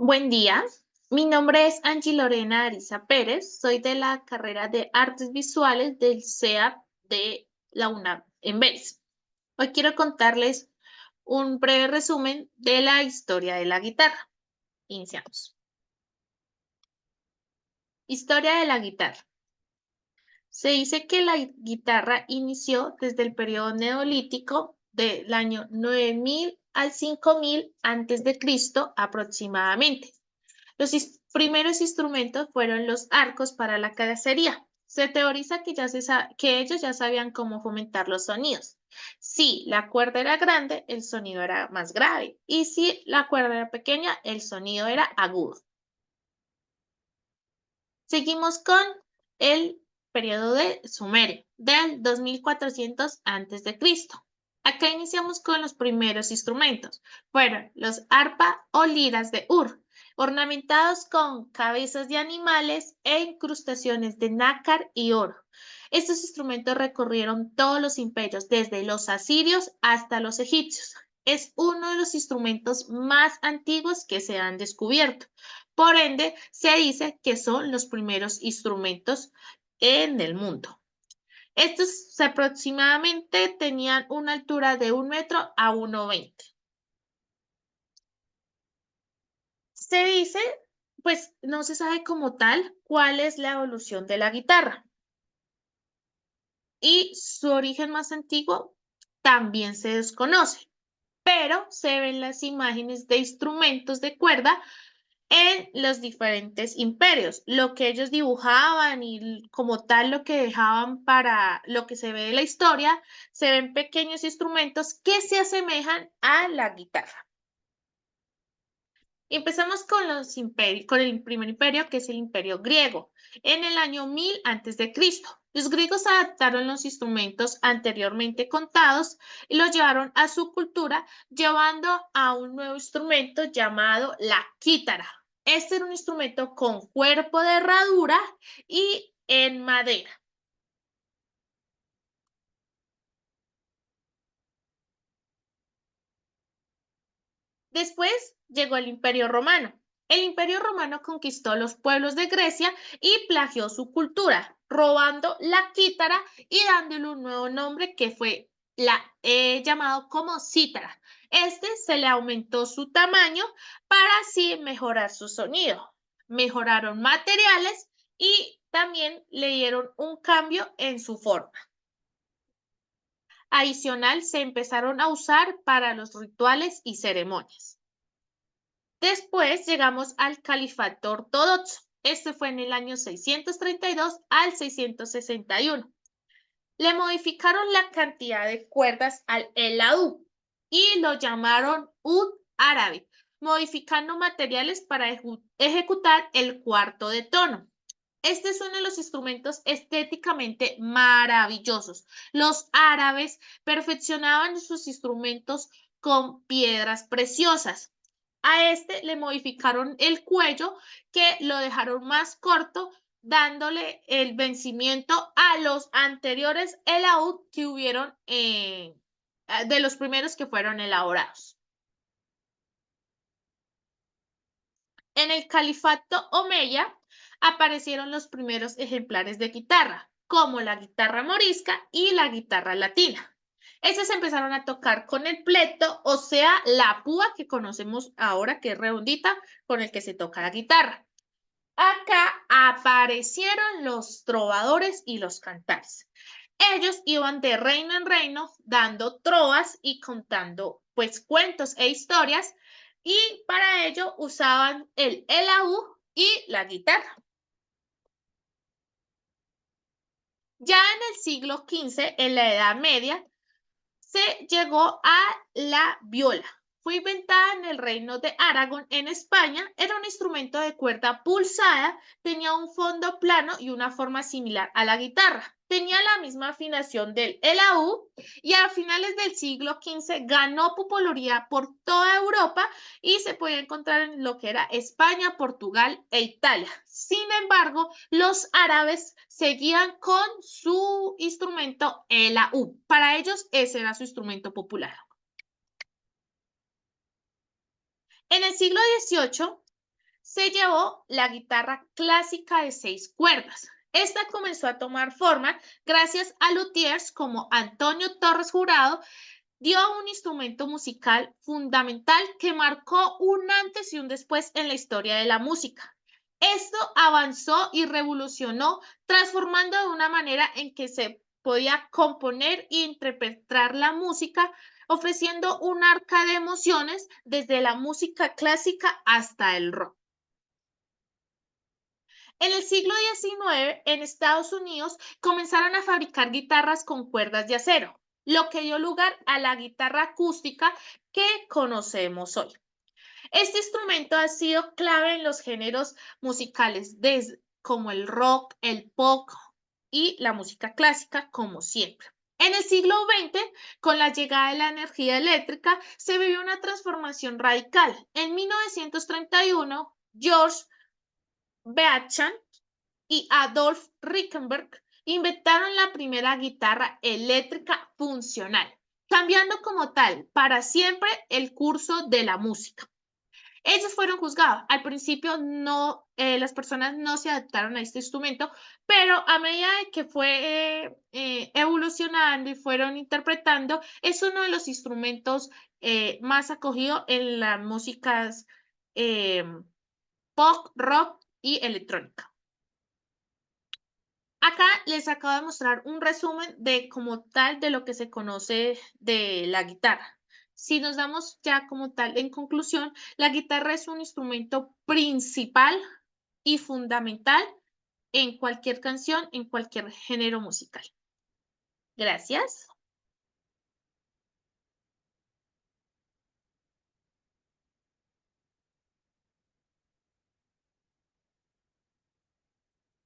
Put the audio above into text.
Buen día, mi nombre es Angie Lorena Ariza Pérez, soy de la carrera de Artes Visuales del CEAP de la UNAM en Vélez. Hoy quiero contarles un breve resumen de la historia de la guitarra. Iniciamos. Historia de la guitarra. Se dice que la guitarra inició desde el periodo neolítico del año 9000 al 5000 antes de Cristo aproximadamente. Los primeros instrumentos fueron los arcos para la cacería. Se teoriza que ellos ya sabían cómo fomentar los sonidos. Si la cuerda era grande, el sonido era más grave. Y si la cuerda era pequeña, el sonido era agudo. Seguimos con el periodo de Sumerio, del 2400 a.C. Acá iniciamos con los primeros instrumentos. Fueron los arpa o liras de Ur, ornamentados con cabezas de animales e incrustaciones de nácar y oro. Estos instrumentos recorrieron todos los imperios, desde los asirios hasta los egipcios. Es uno de los instrumentos más antiguos que se han descubierto. Por ende, se dice que son los primeros instrumentos en el mundo. Estos aproximadamente tenían una altura de 1 metro a 1,20. Se dice, pues no se sabe como tal cuál es la evolución de la guitarra. Y su origen más antiguo también se desconoce, pero se ven las imágenes de instrumentos de cuerda en los diferentes imperios. Lo que ellos dibujaban y como tal lo que dejaban para lo que se ve de la historia, se ven pequeños instrumentos que se asemejan a la guitarra. Y empezamos con los imperios, con el primer imperio, que es el imperio griego, en el año 1000 a.C. Los griegos adaptaron los instrumentos anteriormente contados y los llevaron a su cultura, llevando a un nuevo instrumento llamado la quítara. Este era un instrumento con cuerpo de herradura y en madera. Después llegó el Imperio Romano. El Imperio Romano conquistó los pueblos de Grecia y plagió su cultura, robando la quítara y dándole un nuevo nombre que fue llamado como cítara. Este se le aumentó su tamaño para así mejorar su sonido. Mejoraron materiales y también le dieron un cambio en su forma. Adicional, se empezaron a usar para los rituales y ceremonias. Después llegamos al Califato Ortodoxo. Este fue en el año 632 al 661. Le modificaron la cantidad de cuerdas al elaú y lo llamaron ud árabe, modificando materiales para ejecutar el cuarto de tono. Este es uno de los instrumentos estéticamente maravillosos. Los árabes perfeccionaban sus instrumentos con piedras preciosas. A este le modificaron el cuello, que lo dejaron más corto, dándole el vencimiento a los anteriores elaúd que hubieron, de los primeros que fueron elaborados. En el califato omeya aparecieron los primeros ejemplares de guitarra, como la guitarra morisca y la guitarra latina. Estas empezaron a tocar con el pleto, o sea, la púa que conocemos ahora, que es redondita, con el que se toca la guitarra. Acá aparecieron los trovadores y los cantares. Ellos iban de reino en reino dando trovas y contando pues cuentos e historias, y para ello usaban el elaú y la guitarra. Ya en el siglo XV, en la Edad Media, se llegó a la viola. Fue inventada en el reino de Aragón, en España. Era un instrumento de cuerda pulsada, tenía un fondo plano y una forma similar a la guitarra. Tenía la misma afinación del elaú y a finales del siglo XV ganó popularidad por toda Europa y se podía encontrar en lo que era España, Portugal e Italia. Sin embargo, los árabes seguían con su instrumento elaú. Para ellos ese era su instrumento popular. En el siglo XVIII se llevó la guitarra clásica de 6 cuerdas. Esta comenzó a tomar forma gracias a luthiers como Antonio Torres Jurado, dio un instrumento musical fundamental que marcó un antes y un después en la historia de la música. Esto avanzó y revolucionó, transformando de una manera en que se podía componer e interpretar la música, ofreciendo un arca de emociones desde la música clásica hasta el rock. En el siglo XIX, en Estados Unidos, comenzaron a fabricar guitarras con cuerdas de acero, lo que dio lugar a la guitarra acústica que conocemos hoy. Este instrumento ha sido clave en los géneros musicales como el rock, el pop y la música clásica, como siempre. En el siglo XX, con la llegada de la energía eléctrica, se vivió una transformación radical. En 1931, George Beauchamp y Adolf Rickenberg inventaron la primera guitarra eléctrica funcional, cambiando como tal para siempre el curso de la música. Ellos fueron juzgados. Al principio no, las personas no se adaptaron a este instrumento, pero a medida de que fue evolucionando y fueron interpretando, es uno de los instrumentos más acogidos en las músicas eh, pop, rock y electrónica. Acá les acabo de mostrar un resumen de como tal de lo que se conoce de la guitarra. Si nos damos ya como tal en conclusión, la guitarra es un instrumento principal y fundamental en cualquier canción, en cualquier género musical. Gracias.